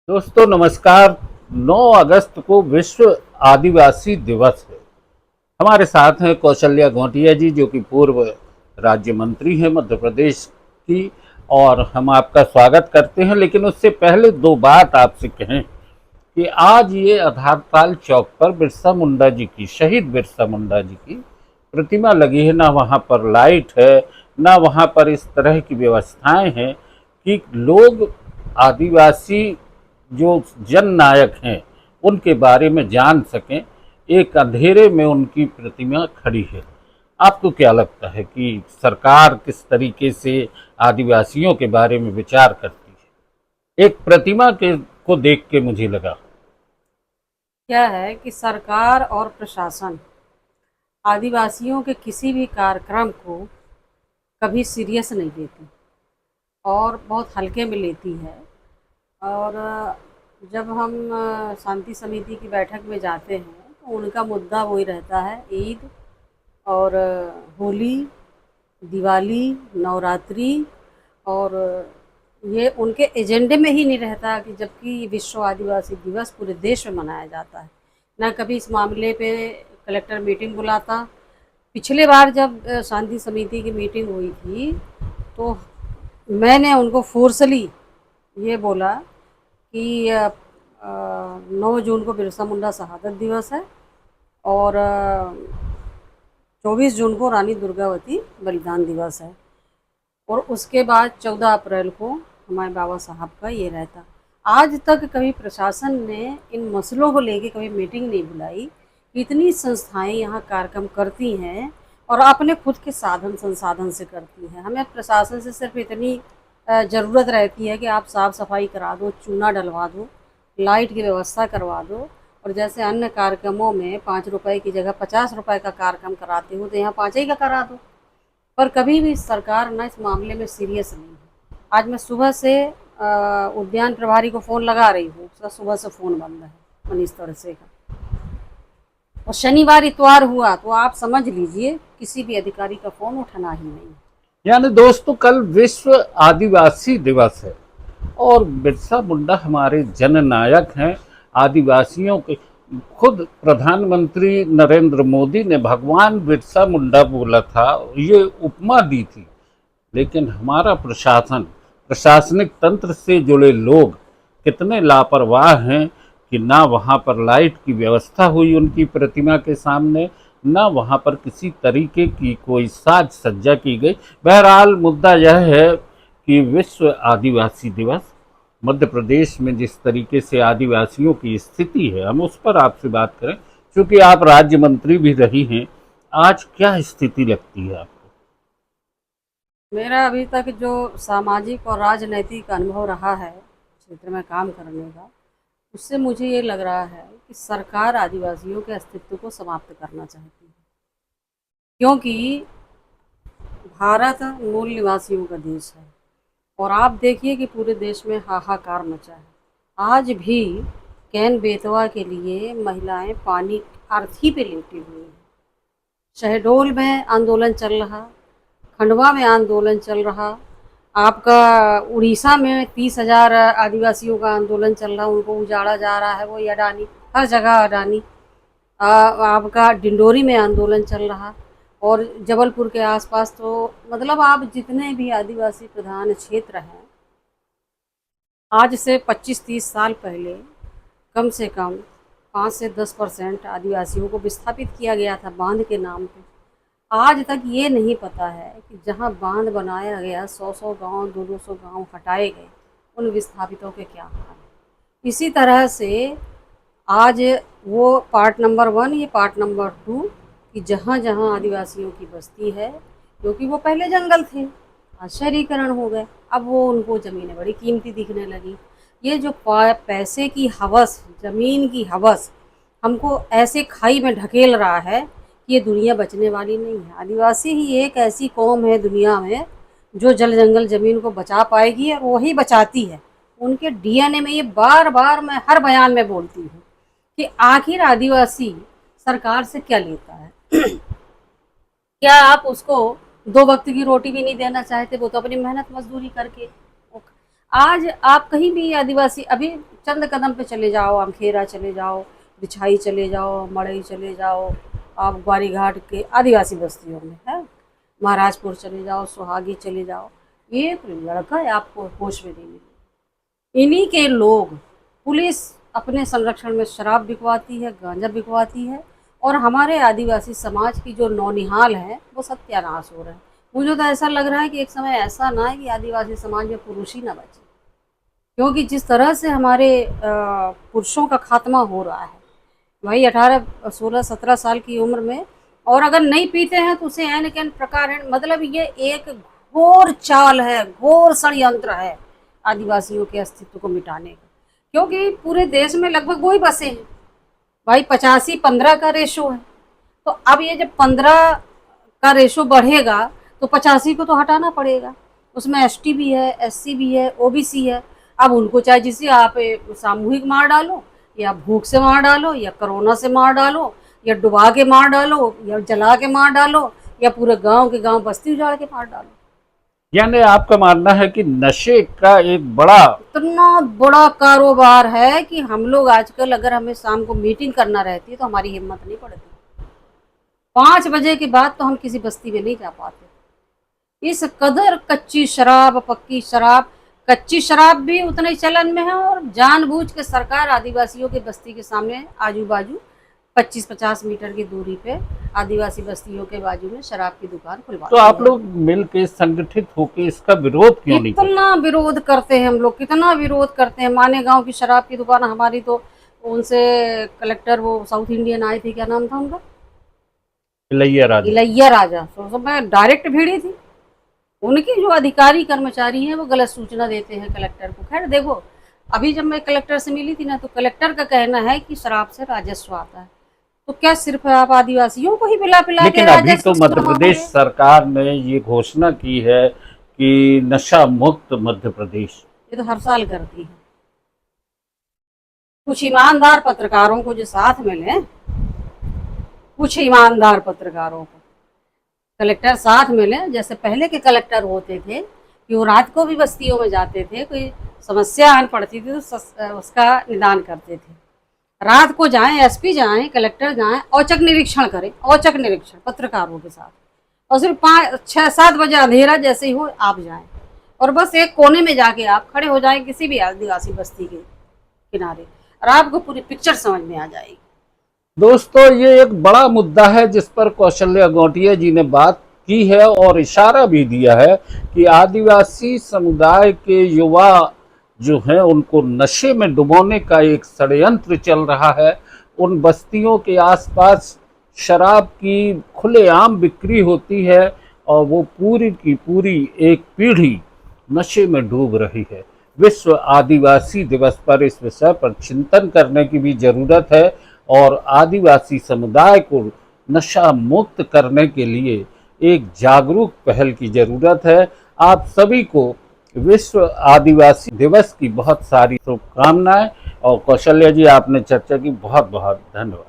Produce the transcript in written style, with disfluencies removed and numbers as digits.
दोस्तों नमस्कार। 9 अगस्त को विश्व आदिवासी दिवस है। हमारे साथ हैं कौशल्या घोटिया जी, जो कि पूर्व राज्य मंत्री हैं मध्य प्रदेश की, और हम आपका स्वागत करते हैं। लेकिन उससे पहले दो बात आपसे कहें कि आज ये आधारताल चौक पर बिरसा मुंडा जी की, शहीद बिरसा मुंडा जी की प्रतिमा लगी है। ना वहाँ पर लाइट है, ना वहाँ पर इस तरह की व्यवस्थाएं हैं कि लोग आदिवासी जो जन नायक हैं उनके बारे में जान सकें। एक अंधेरे में उनकी प्रतिमा खड़ी है। आपको क्या लगता है कि सरकार किस तरीके से आदिवासियों के बारे में विचार करती है? एक प्रतिमा के को देख के मुझे लगा। क्या है कि सरकार और प्रशासन आदिवासियों के किसी भी कार्यक्रम को कभी सीरियस नहीं लेती और बहुत हल्के में लेती है। और जब हम शांति समिति की बैठक में जाते हैं तो उनका मुद्दा वही रहता है, ईद और होली, दिवाली, नवरात्रि। और ये उनके एजेंडे में ही नहीं रहता कि जबकि विश्व आदिवासी दिवस पूरे देश में मनाया जाता है। ना कभी इस मामले पे कलेक्टर मीटिंग बुलाता। पिछले बार जब शांति समिति की मीटिंग हुई थी तो मैंने उनको फोर्सली ये बोला कि 9 जून को बिरसा मुंडा शहादत दिवस है और 24 जून को रानी दुर्गावती बलिदान दिवस है। और उसके बाद 14 अप्रैल को हमारे बाबा साहब का ये रहता। आज तक कभी प्रशासन ने इन मसलों को लेके कभी मीटिंग नहीं बुलाई। इतनी संस्थाएं यहाँ कार्यक्रम करती हैं और अपने खुद के साधन संसाधन से करती हैं। हमें प्रशासन से सिर्फ इतनी ज़रूरत रहती है कि आप साफ़ सफाई करा दो, चूना डलवा दो, लाइट की व्यवस्था करवा दो। और जैसे अन्य कार्यक्रमों में 5 रुपए की जगह 50 रुपए का कार्यक्रम कराते हो तो यहाँ 5 ही का करा दो। पर कभी भी सरकार ना इस मामले में सीरियस नहीं है। आज मैं सुबह से उद्यान प्रभारी को फ़ोन लगा रही हूँ, उसका सुबह से फ़ोन बंद है, मनीष तड़से का। और शनिवार इतवार हुआ तो आप समझ लीजिए किसी भी अधिकारी का फ़ोन उठाना ही नहीं। यानी दोस्तों, कल विश्व आदिवासी दिवस है और बिरसा मुंडा हमारे जननायक हैं, आदिवासियों के। खुद प्रधानमंत्री नरेंद्र मोदी ने भगवान बिरसा मुंडा बोला था, ये उपमा दी थी। लेकिन हमारा प्रशासन, प्रशासनिक तंत्र से जुड़े लोग कितने लापरवाह हैं कि ना वहाँ पर लाइट की व्यवस्था हुई उनकी प्रतिमा के सामने, ना वहाँ पर किसी तरीके की कोई साज सज्जा की गई। बहरहाल मुद्दा यह है कि विश्व आदिवासी दिवस, मध्य प्रदेश में जिस तरीके से आदिवासियों की स्थिति है, हम उस पर आपसे बात करें। क्योंकि आप राज्य मंत्री भी रही हैं, आज क्या स्थिति लगती है आपको? मेरा अभी तक जो सामाजिक और राजनैतिक अनुभव रहा है क्षेत्र में काम करने का, उससे मुझे ये लग रहा है कि सरकार आदिवासियों के अस्तित्व को समाप्त करना चाहती है। क्योंकि भारत मूल निवासियों का देश है और आप देखिए कि पूरे देश में हाहाकार मचा है। आज भी कैन बेतवा के लिए महिलाएं पानी अर्थी पे लेटी हुई हैं। शहडोल में आंदोलन चल रहा, खंडवा में आंदोलन चल रहा, आपका उड़ीसा में 30,000 आदिवासियों का आंदोलन चल रहा, उनको उजाड़ा जा रहा है, वो अडानी, हर जगह अडानी। आपका डिंडोरी में आंदोलन चल रहा और जबलपुर के आसपास तो मतलब आप जितने भी आदिवासी प्रधान क्षेत्र हैं, आज से 25-30 साल पहले कम से कम 5 से 10% आदिवासियों को विस्थापित किया गया था बांध के नाम पे। आज तक ये नहीं पता है कि जहाँ बांध बनाया गया 100-100 गांव, 200-200 गांव हटाए गए, उन विस्थापितों के क्या हाल है। इसी तरह से आज वो पार्ट नंबर 1, ये पार्ट नंबर 2 कि जहाँ जहाँ आदिवासियों की बस्ती है, क्योंकि वो पहले जंगल थे, आज शहरीकरण हो गए, अब वो उनको ज़मीनें बड़ी कीमती दिखने लगी। ये जो पैसे की हवस, ज़मीन की हवस हमको ऐसे खाई में ढकेल रहा है कि ये दुनिया बचने वाली नहीं है। आदिवासी ही एक ऐसी कौम है दुनिया में जो जल जंगल ज़मीन को बचा पाएगी और वही बचाती है। उनके डीएनए में ये बार बार मैं हर बयान में बोलती हूँ कि आखिर आदिवासी सरकार से क्या लेता है। क्या आप उसको 2 वक्त की रोटी भी नहीं देना चाहते? वो तो अपनी मेहनत मजदूरी करके। आज आप कहीं भी आदिवासी, अभी चंद कदम पे चले जाओ, अमखेरा चले जाओ, बिछाई चले जाओ, मड़ई चले जाओ, आप ग्वारी घाट के आदिवासी बस्तियों में है, महाराजपुर चले जाओ, सुहागी चले जाओ, एक लड़का है आपको होश में नहीं मिलेगा। इन्हीं के लोग, पुलिस अपने संरक्षण में शराब बिकवाती है, गांजा बिकवाती है, और हमारे आदिवासी समाज की जो नौनिहाल है वो सत्यानाश हो रहा है। मुझे तो ऐसा लग रहा है कि एक समय ऐसा ना है कि आदिवासी समाज में पुरुष ही ना बचे, क्योंकि जिस तरह से हमारे पुरुषों का खात्मा हो रहा है भाई 18, 16, 17 साल की उम्र में, और अगर नहीं पीते हैं तो उसे एन कैन प्रकार है। मतलब ये एक घोर चाल है, घोर षड्यंत्र है आदिवासियों के अस्तित्व को मिटाने का, क्योंकि पूरे देश में लगभग वही बसे हैं भाई, 85-15 का रेशो है। तो अब ये जब 15 का रेशो बढ़ेगा तो 85 को तो हटाना पड़ेगा। उसमें एसटी भी है, एससी भी है, ओबीसी है। अब उनको चाहे जिसे आप सामूहिक मार डालो, या भूख से मार डालो, या कोरोना से मार डालो, या डुबा के मार डालो, या जला के मार डालो, या पूरे गांव के गांव बस्ती उजाड़ के मार डालो। यानी आपका मानना है कि नशे का एक बड़ा, इतना बड़ा कारोबार है कि हम लोग आजकल अगर हमें शाम को मीटिंग करना रहती है तो हमारी हिम्मत नहीं पड़ती। 5 बजे के बाद तो हम किसी बस्ती में नहीं जा पाते। इस कदर कच्ची शराब, पक्की शराब, कच्ची शराब भी उतने चलन में है, और जानबूझ के सरकार आदिवासियों के बस्ती के सामने आजू बाजू 25-50 मीटर की दूरी पे आदिवासी बस्तियों के बाजू में शराब की दुकान खुलवाती तो आप है। लोग मिलके संगठित होके इसका विरोध क्यों नहीं करते? कितना विरोध करते हैं हम लोग, कितना विरोध करते हैं। माने गांव की शराब की दुकान हमारी, तो उनसे कलेक्टर वो साउथ इंडियन आए थे, क्या नाम था उनका, इलैया राजा। इलैया राजा, तो सब मैं डायरेक्ट भिड़ी थी। उनके जो अधिकारी कर्मचारी हैं वो गलत सूचना देते हैं कलेक्टर को। खैर देखो, अभी जब मैं कलेक्टर से मिली थी ना, तो कलेक्टर का कहना है कि शराब से राजस्व आता है। तो क्या सिर्फ आप आदिवासियों को ही पिला पिला के लेकिन अभी राजस्व तो मध्य प्रदेश कमाओगे? सरकार ने ये घोषणा की है कि नशा मुक्त मध्य प्रदेश। ये तो हर साल करती है। कुछ ईमानदार पत्रकारों को जो साथ में लें, कुछ ईमानदार पत्रकारों को कलेक्टर साथ में लें। जैसे पहले के कलेक्टर होते थे कि वो रात को भी बस्तियों में जाते थे, कोई समस्या आन पड़ती थी तो उसका निदान करते थे। रात को जाएं, एसपी जाएं, कलेक्टर जाएं, औचक निरीक्षण करें, औचक निरीक्षण पत्रकारों के साथ। और सिर्फ 5-6-7 बजे अंधेरा जैसे ही हो आप जाएं, और बस एक कोने में जाके आप खड़े हो जाएं किसी भी आदिवासी बस्ती के किनारे, और आपको पूरी पिक्चर समझ में आ जाएगी। दोस्तों, ये एक बड़ा मुद्दा है जिस पर कौशल्या गोटिया जी ने बात की है और इशारा भी दिया है कि आदिवासी समुदाय के युवा जो हैं उनको नशे में डुबोने का एक षड्यंत्र चल रहा है। उन बस्तियों के आसपास शराब की खुलेआम बिक्री होती है और वो पूरी की पूरी एक पीढ़ी नशे में डूब रही है। विश्व आदिवासी दिवस पर इस विषय पर चिंतन करने की भी जरूरत है और आदिवासी समुदाय को नशा मुक्त करने के लिए एक जागरूक पहल की जरूरत है। आप सभी को विश्व आदिवासी दिवस की बहुत सारी शुभकामनाएं। और कौशल्या जी, आपने चर्चा की, बहुत बहुत धन्यवाद।